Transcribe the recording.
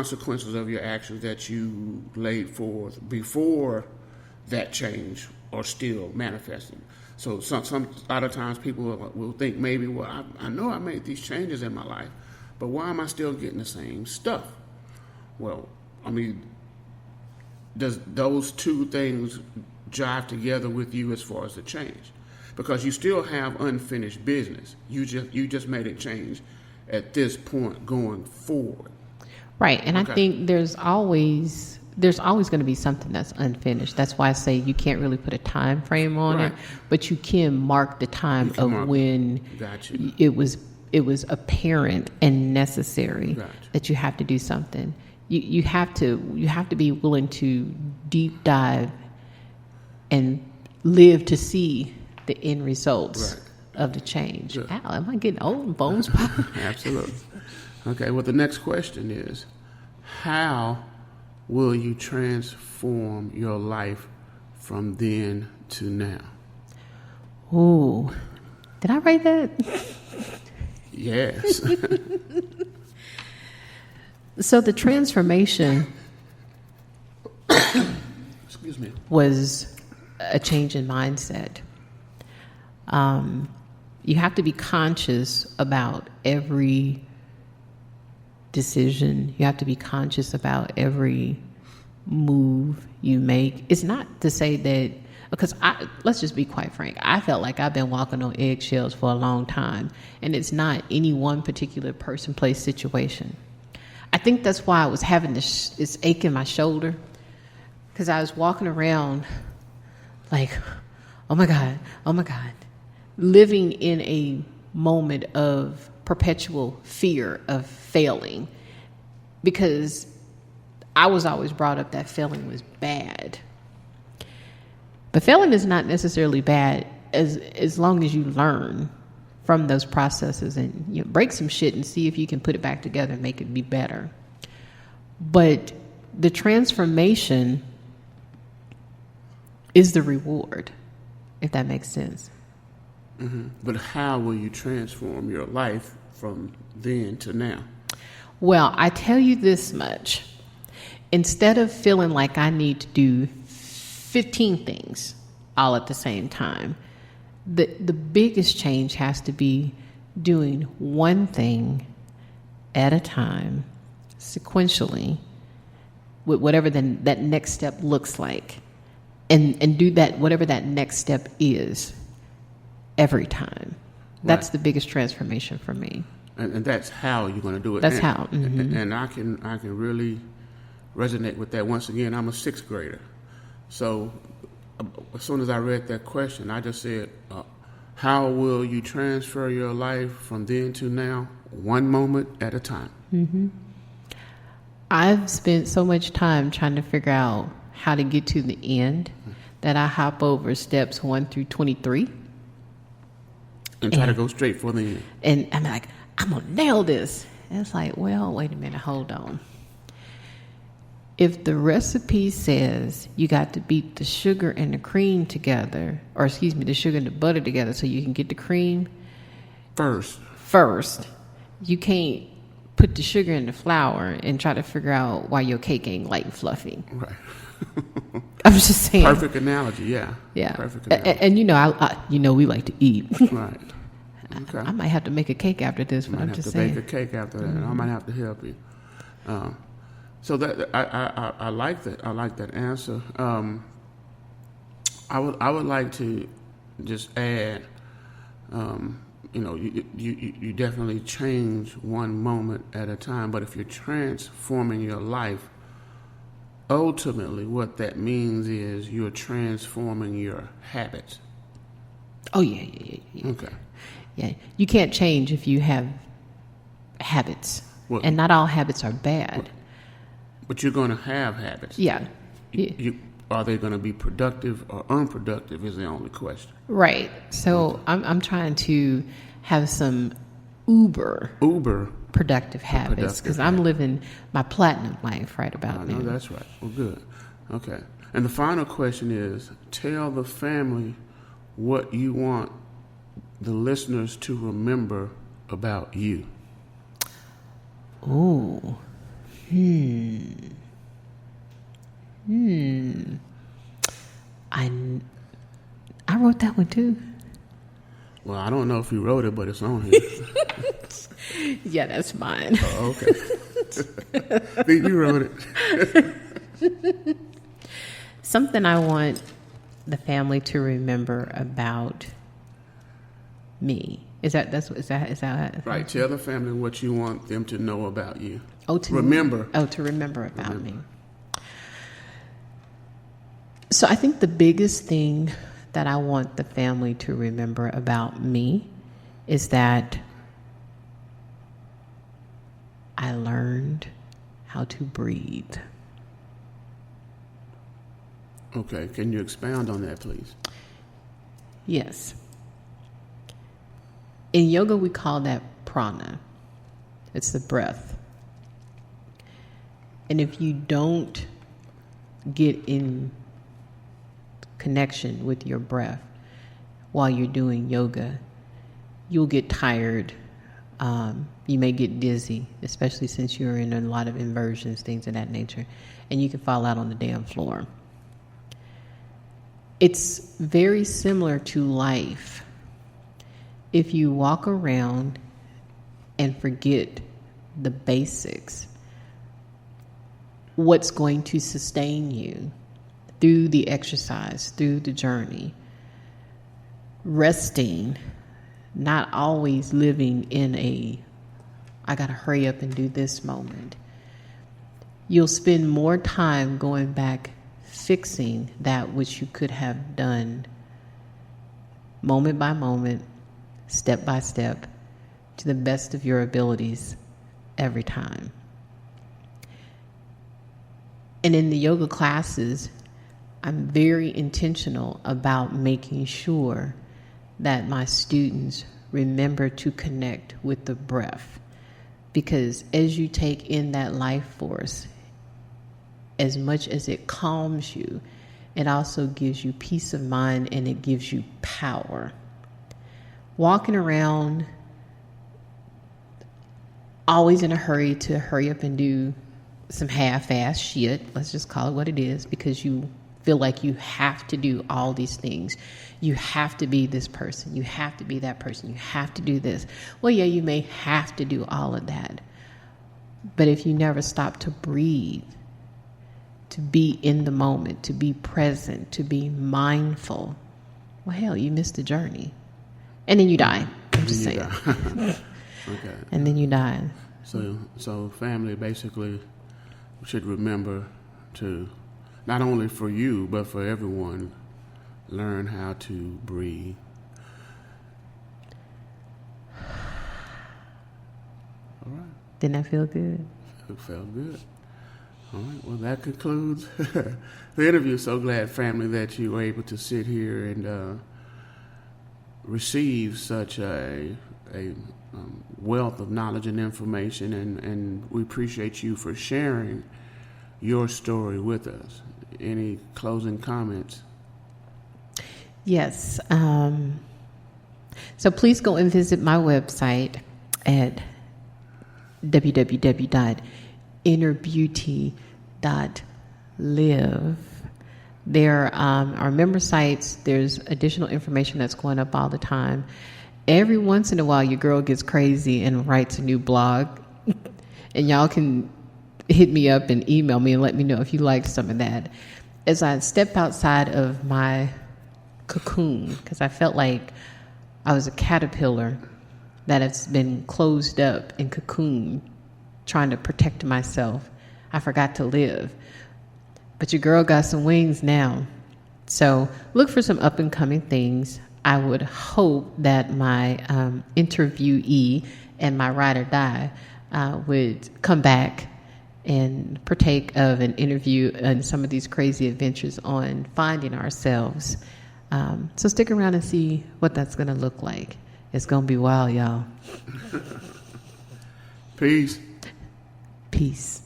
consequences of your actions that you laid forth before that change are still manifesting. So some a lot of times people will think maybe, well, I know I made these changes in my life, but why am I still getting the same stuff? Well, I mean, does those two things jive together with you as far as the change? Because you still have unfinished business. You just made it change at this point going forward. Right, and okay. I think there's always going to be something that's unfinished. That's why I say you can't really put a time frame on it, but you can mark the time of when it was apparent and necessary that you have to do something. You have to be willing to deep dive and live to see the end results of the change. Good. Ow, am I getting old and bones popping? Absolutely. Okay, well, the next question is, how will you transform your life from then to now? Ooh, did I write that? Yes. So the transformation excuse me, was a change in mindset. You have to be conscious about every decision. You have to be conscious about every move you make. It's not to say that, because let's just be quite frank, I felt like I've been walking on eggshells for a long time, and it's not any one particular person, place, situation. I think that's why I was having this ache in my shoulder, because I was walking around like, oh my God, living in a moment of perpetual fear of failing, because I was always brought up that failing was bad. But failing is not necessarily bad as long as you learn from those processes and break some shit and see if you can put it back together and make it be better. But the transformation is the reward, if that makes sense. Mm-hmm. But how will you transform your life from then to now? Well, I tell you this much. Instead of feeling like I need to do 15 things all at the same time, the biggest change has to be doing one thing at a time, sequentially, with whatever that next step looks like, and do that, whatever that next step is, every time. That's the biggest transformation for me. And that's how you're going to do it. That's how. Mm-hmm. And I can really resonate with that. Once again, I'm a sixth grader. So as soon as I read that question, I just said, how will you transfer your life from then to now? One moment at a time. Mm-hmm. I've spent so much time trying to figure out how to get to the end that I hop over steps 1 through 23. And try to go straight for the end. And I'm like, I'm going to nail this. And it's like, well, wait a minute, hold on. If the recipe says you got to beat the sugar and the cream together, or the sugar and the butter together so you can get the cream first, you can't put the sugar in the flour and try to figure out why your cake ain't light and fluffy. Right. I'm just saying. Perfect analogy, yeah. Yeah. Perfect analogy. And we like to eat. Right. Okay. I might have to make a cake after this, but I'm just saying. Make a cake after that. Mm-hmm. I might have to help you. So that I like that. I like that answer. I would like to just add. You definitely change one moment at a time. But if you're transforming your life, ultimately, what that means is you're transforming your habits. Oh yeah. Okay. Yeah, you can't change if you have habits, and not all habits are bad. But you're going to have habits. Yeah. Are they going to be productive or unproductive is the only question. Right. So I'm trying to have some uber productive habits, because I'm living my platinum life right about now. That's right. Well, good. Okay. And the final question is, tell the family what you want the listeners to remember about you. Ooh. I wrote that one too. Well, I don't know if you wrote it, but it's on here. Yeah, that's mine. Oh, okay. You wrote it. Something I want the family to remember about me. Is that Right. Tell the family what you want them to know about you. To remember about me. So I think the biggest thing that I want the family to remember about me is that I learned how to breathe. Okay. Can you expound on that, please? Yes. In yoga, we call that prana. It's the breath. And if you don't get in connection with your breath while you're doing yoga, you'll get tired. You may get dizzy, especially since you're in a lot of inversions, things of that nature, and you can fall out on the damn floor. It's very similar to life. If you walk around and forget the basics, what's going to sustain you through the exercise, through the journey, resting, not always living in I gotta hurry up and do this moment. You'll spend more time going back fixing that which you could have done moment by moment, step by step, to the best of your abilities every time. And in the yoga classes, I'm very intentional about making sure that my students remember to connect with the breath. Because as you take in that life force, as much as it calms you, it also gives you peace of mind and it gives you power. Walking around always in a hurry to hurry up and do some half-ass shit, let's just call it what it is, because you feel like you have to do all these things. You have to be this person. You have to be that person. You have to do this. Well, yeah, you may have to do all of that. But if you never stop to breathe, to be in the moment, to be present, to be mindful, well, hell, you missed the journey. And then you die. I'm just saying. Okay. And then you die. So family basically should remember to, not only for you, but for everyone, learn how to breathe. All right. Didn't that feel good? It felt good. All right. Well, that concludes the interview. So glad, family, that you were able to sit here and receive such a wealth of knowledge and information, and we appreciate you for sharing your story with us. Any closing comments? Yes. So please go and visit my website at www.innerbeauty.live. There are member sites. There's additional information that's going up all the time. Every once in a while, your girl gets crazy and writes a new blog. And y'all can hit me up and email me and let me know if you liked some of that. As I step outside of my cocoon, because I felt like I was a caterpillar that has been closed up in cocoon, trying to protect myself. I forgot to live. But your girl got some wings now. So look for some up and coming things. I would hope that my interviewee and my ride or die would come back and partake of an interview and some of these crazy adventures on finding ourselves. So stick around and see what that's going to look like. It's going to be wild, y'all. Peace. Peace.